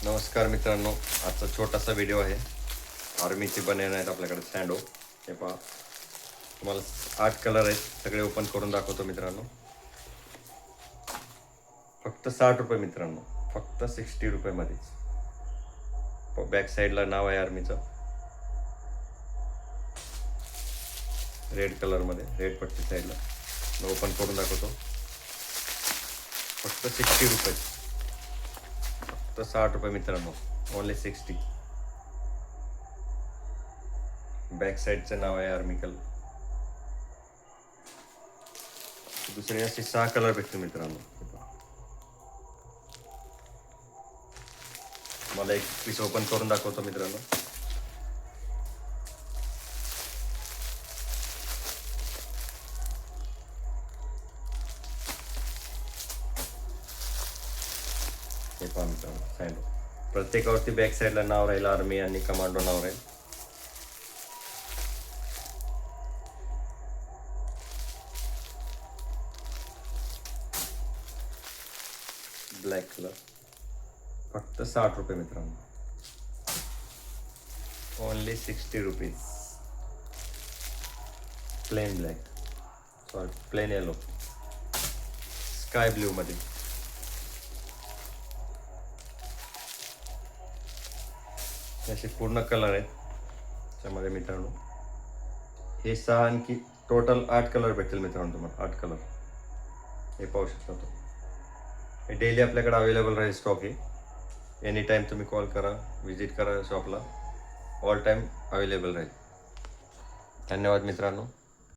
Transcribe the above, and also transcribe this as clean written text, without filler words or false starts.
नमस्कार मित्रांनो, आजचा छोटासा व्हिडिओ आहे. आर्मीचे बनियान आहेत आपल्याकडे सँडो. हे पहा, तुम्हाला 8 कलर आहेत, सगळे ओपन करून दाखवतो मित्रांनो. फक्त 60 रुपये मित्रांनो, फक्त 60 रुपयामध्येच. बॅक साईडला नाव आहे आर्मीचं, रेड कलरमध्ये, रेड पट्टी साईडला. ओपन करून दाखवतो. फक्त 60 रुपये, फक्त 60 रुपये मित्रांनो, ओनली 60. बॅक साईडचं नाव आहे आर्मी कलर. दुसरे असे 6 कलर भेटतील मित्रांनो. मला एक पीस ओपन करून दाखवतो मित्रांनो. हे पहा मित्रांनो, सँडो. प्रत्येकावरती बॅक साईडला नाव राहील आर्मी आणि कमांडो नाव राहील. ब्लॅक कलर, फक्त 60 रुपये मित्रांनो, only 60 rupees. Plain black, sorry plain yellow, sky blue मध्ये. असे पूर्ण कलर आहेत त्यामध्ये मित्रांनो. हे 6 आणखी टोटल 8 कलर भेटतील मित्रांनो तुम्हाला. 8 कलर हे पाहू शकता तो. हे डेली आपल्याकडे अवेलेबल राहील स्टॉक. आहे एनी टाईम तुम्ही कॉल करा, विजिट करा शॉपला, ऑल टाईम अवेलेबल राहील. धन्यवाद मित्रांनो.